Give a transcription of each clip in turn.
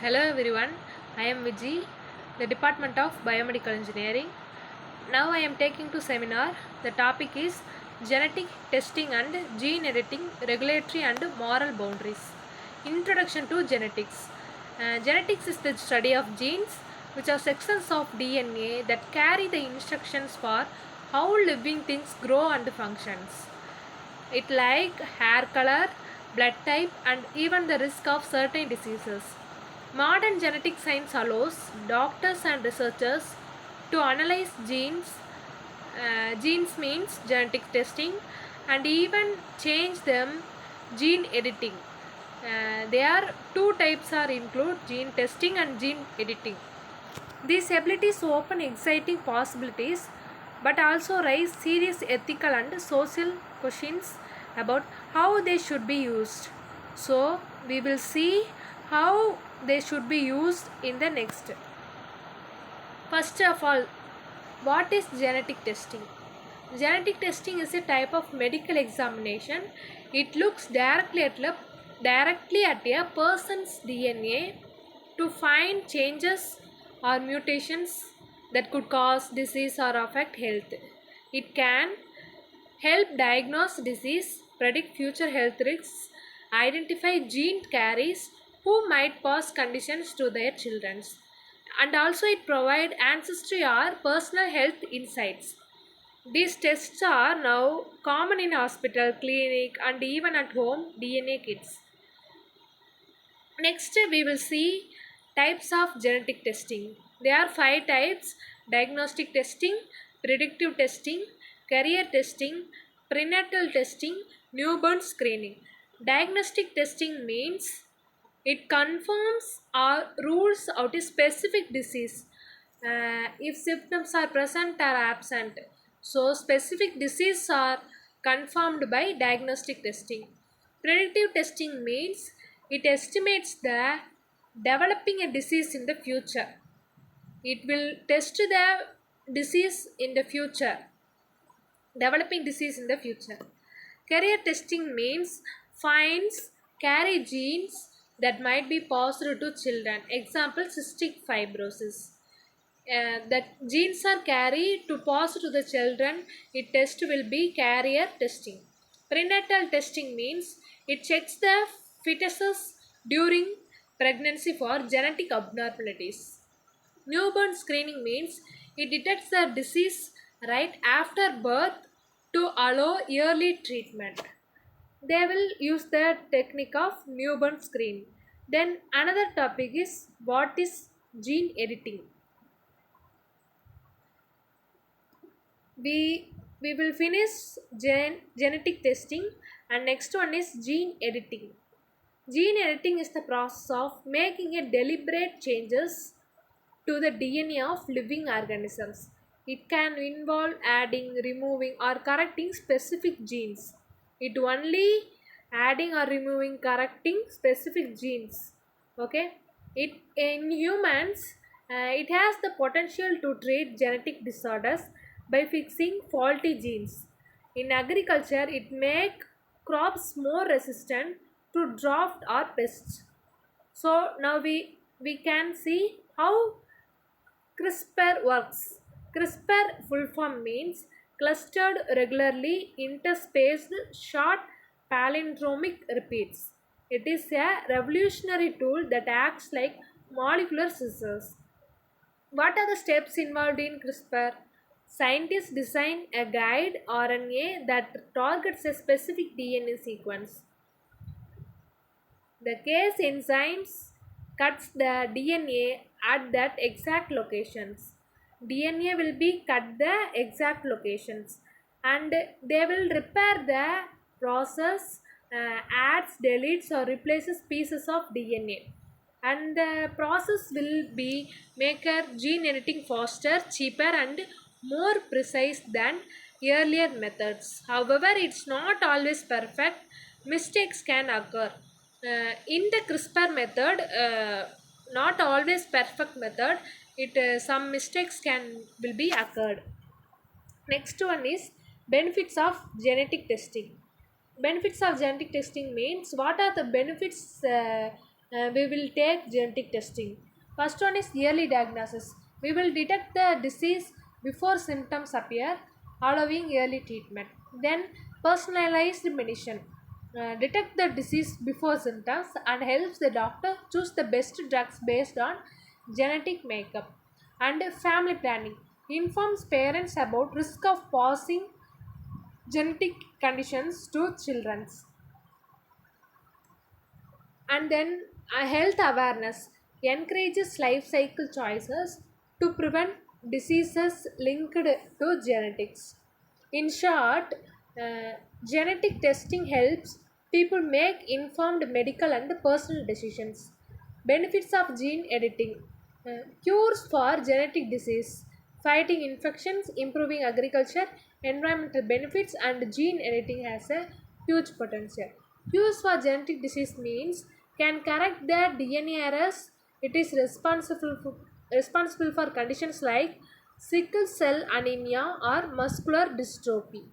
Hello everyone, I am Viji, the Department of Biomedical Engineering. Now I am taking to seminar. The topic is genetic testing and gene editing, regulatory and moral boundaries. Introduction to genetics. Genetics is the study of genes, which are sections of DNA that carry the instructions for how living things grow and functions. It like hair color, blood type, and even the risk of certain diseases. Modern genetic science allows doctors and researchers to analyze genes. Genes means genetic testing, and even change them. Gene editing. There are two types are include gene testing and gene editing. These abilities open exciting possibilities but also raise serious ethical and social questions about how they should be used. So, we will see how they should be used in the next. First of all, what is genetic testing? Genetic testing is a type of medical examination. It looks directly at a person's DNA to find changes or mutations that could cause disease or affect health. It can help diagnose disease, predict future health risks, identify gene carriers who might cause conditions to their children, and also it provide ancestry or personal health insights. These tests are now common in hospital, clinic, and even at home DNA kits. Next, we will see types of genetic testing. There are five types: diagnostic testing, predictive testing, career testing, prenatal testing, newborn screening. Diagnostic testing means it confirms or rules out a specific disease if symptoms are present or absent. So, specific diseases are confirmed by diagnostic testing. Predictive testing means it estimates the developing a disease in the future. It will test the disease in the future, developing disease in the future. Career testing means finds carry genes that might be passed to children. Example, cystic fibrosis. That genes are carried to pass to the children. It test will be carrier testing. Prenatal testing means it checks the fetuses during pregnancy for genetic abnormalities. Newborn screening means it detects the disease right after birth to allow early treatment. They will use the technique of newborn screening. Then another topic is what is gene editing. We will finish genetic testing, and next one is gene editing. Gene editing is the process of making a deliberate changes to the DNA of living organisms. It can involve adding, removing, or correcting specific genes. It only adding or removing, correcting specific genes. Okay, it in humans, it has the potential to treat genetic disorders by fixing faulty genes. In agriculture, it make crops more resistant to drought or pests. So now we can see how CRISPR works. CRISPR full form means clustered regularly interspaced short palindromic repeats. It is a revolutionary tool that acts like molecular scissors. What are the steps involved in CRISPR? Scientists design a guide RNA that targets a specific DNA sequence. The case enzymes cuts the DNA at that exact locations. DNA will be cut the exact locations, and they will repair the process, adds, deletes, or replaces pieces of DNA. And the process will be make a gene editing faster, cheaper, and more precise than earlier methods. However, it's not always perfect. Mistakes can occur. In the CRISPR method, not always perfect method, it some mistakes can will be occurred. Next one is benefits of genetic testing. Benefits of genetic testing means what are the benefits we will take genetic testing. First one is early diagnosis. We will detect the disease before symptoms appear, allowing early treatment. Then personalized medicine. Detect the disease before symptoms and helps the doctor choose the best drugs based on genetic makeup. And family planning informs parents about risk of passing genetic conditions to children. And then a health awareness encourages life cycle choices to prevent diseases linked to genetics. In short, uh, genetic testing helps people make informed medical and personal decisions. Benefits of gene editing: cures for genetic disease, fighting infections, improving agriculture, environmental benefits, and gene editing has a huge potential. Cures for genetic disease means can correct the DNA errors. It is responsible for conditions like sickle cell anemia or muscular dystrophy.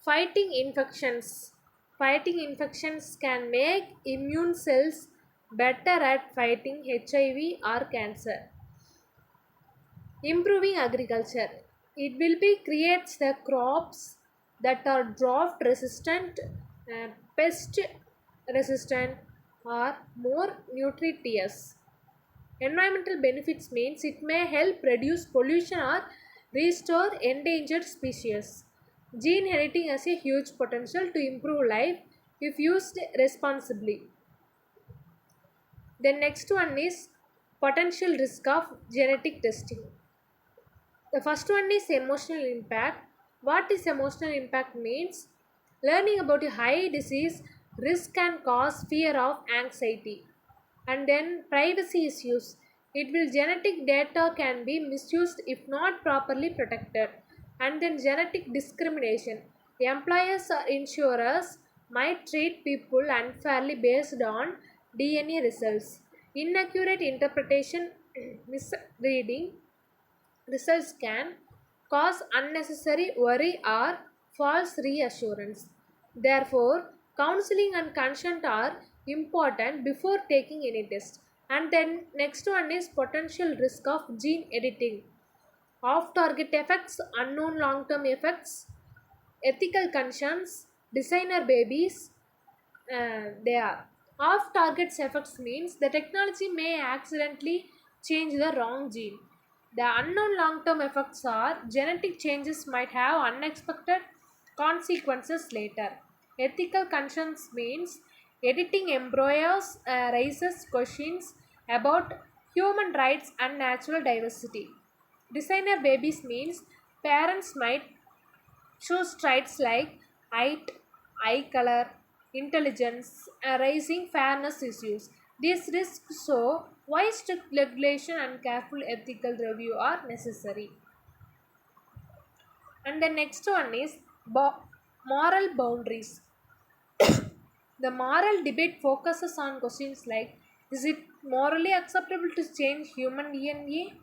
Fighting infections. Fighting infections can make immune cells better at fighting HIV or cancer. Improving agriculture. It will be creates the crops that are drought resistant, pest resistant, or more nutritious. Environmental benefits means it may help reduce pollution or restore endangered species. Gene editing has a huge potential to improve life if used responsibly. The next one is potential risk of genetic testing. The first one is emotional impact. What is emotional impact means? Learning about a high disease risk can cause fear of anxiety. And then privacy issues. It will genetic data can be misused if not properly protected. And then genetic discrimination. Employers or insurers might treat people unfairly based on DNA results. Inaccurate interpretation, misreading results can cause unnecessary worry or false reassurance. Therefore, counseling and consent are important before taking any test. And then next one is potential risk of gene editing. Off target effects, unknown long term effects, ethical concerns, designer babies, they are. Off target effects means the technology may accidentally change the wrong gene. The unknown long term effects are genetic changes might have unexpected consequences later. Ethical concerns means editing embryos raises questions about human rights and natural diversity. Designer babies means parents might choose traits like height, eye color, intelligence, raising fairness issues. These risks show why strict regulation and careful ethical review are necessary. And the next one is moral boundaries. The moral debate focuses on questions like: is it morally acceptable to change human DNA?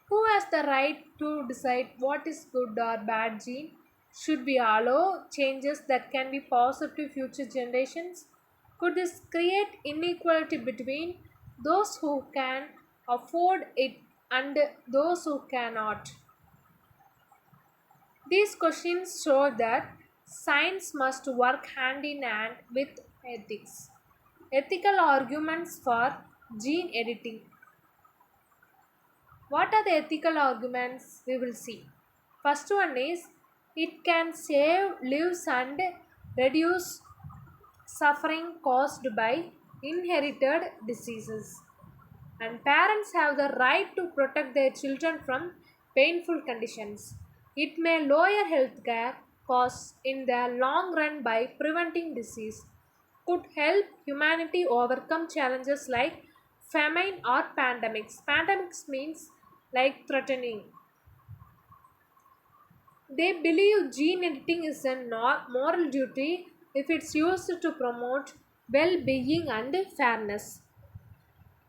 Who has the right to decide what is good or bad gene? Should we allow changes that can be positive to future generations? Could this create inequality between those who can afford it and those who cannot? These questions show that science must work hand in hand with ethics. Ethical arguments for gene editing. What are the ethical arguments? We will see. First one is it can save lives and reduce suffering caused by inherited diseases. And parents have the right to protect their children from painful conditions. It may lower healthcare costs in the long run by preventing disease. Could help humanity overcome challenges like famine or pandemics. Pandemics means like threatening. They believe gene editing is a moral duty if it's used to promote well being and fairness.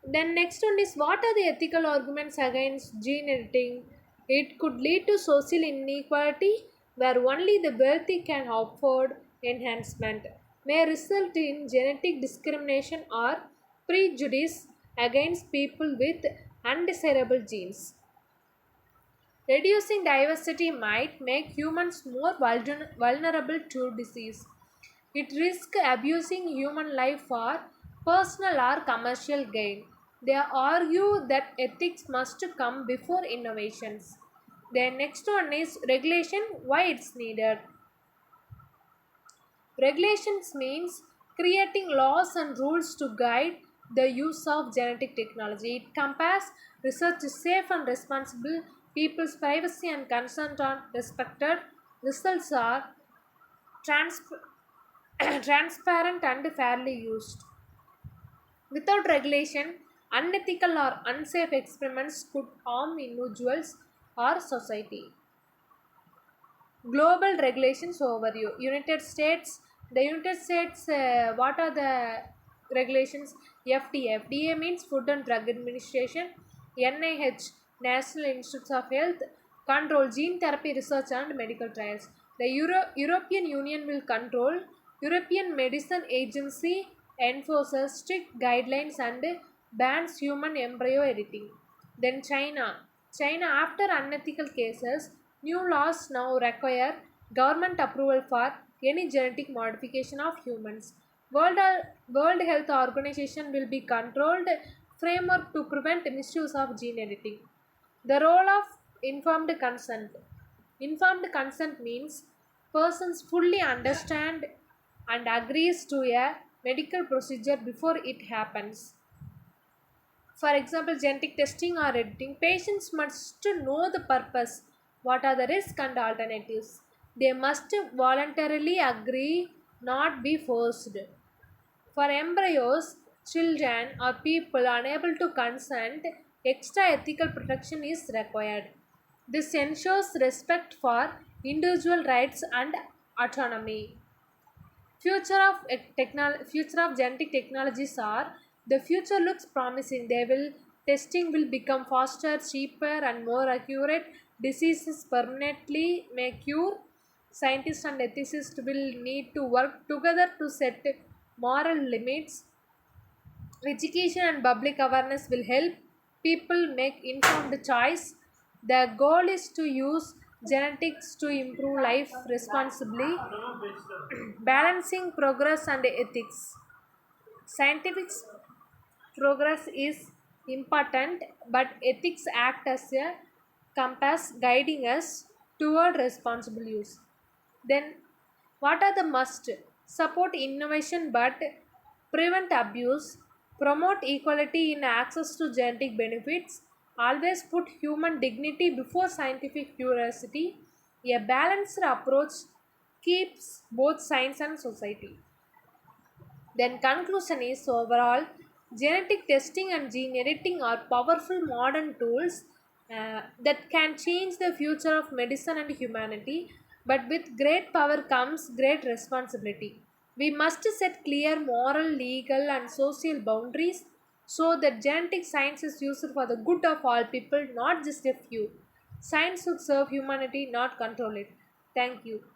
Then next one is what are the ethical arguments against gene editing? It could lead to social inequality where only the wealthy can afford enhancement. may result in genetic discrimination or prejudice against people with undesirable genes. Reducing diversity might make humans more vulnerable to disease. It risks abusing human life for personal or commercial gain. They argue that ethics must come before innovations. The next one is regulation, why it's needed. Regulations means creating laws and rules to guide the use of genetic technology. It compares research is safe and responsible, people's privacy and consent are respected, results are transp- transparent and fairly used. Without regulation, unethical or unsafe experiments could harm individuals or society. Global regulations overview. United States, what are the regulations? FDA means Food and Drug Administration. NIH, National Institutes of Health, control gene therapy research and medical trials. The European Union will control. European Medicine Agency enforces strict guidelines and bans human embryo editing. Then China, after unethical cases, new laws now require government approval for any genetic modification of humans. World Health Organization will be controlled framework to prevent misuse of gene editing. The role of informed consent. Informed consent means persons fully understand and agrees to a medical procedure before it happens. For example, genetic testing or editing, patients must know the purpose, what are the risks and alternatives. They must voluntarily agree, not be forced. For embryos, children, or people unable to consent, extra ethical protection is required. This ensures respect for individual rights and autonomy. Future of genetic technologies are, the future looks promising. They will testing will become faster, cheaper, and more accurate. Diseases permanently may cure. Scientists and ethicists will need to work together to set moral limits. Education and public awareness will help people make informed choice. The goal is to use genetics to improve life responsibly, balancing progress and ethics. Scientific progress is important, but ethics act as a compass guiding us toward responsible use. Then, what are the must? Support innovation but prevent abuse, promote equality in access to genetic benefits, always put human dignity before scientific curiosity. A balanced approach keeps both science and society. Then conclusion is overall, genetic testing and gene editing are powerful modern tools that can change the future of medicine and humanity. But with great power comes great responsibility. We must set clear moral, legal, and social boundaries so that genetic science is used for the good of all people, not just a few. Science should serve humanity, not control it. Thank you.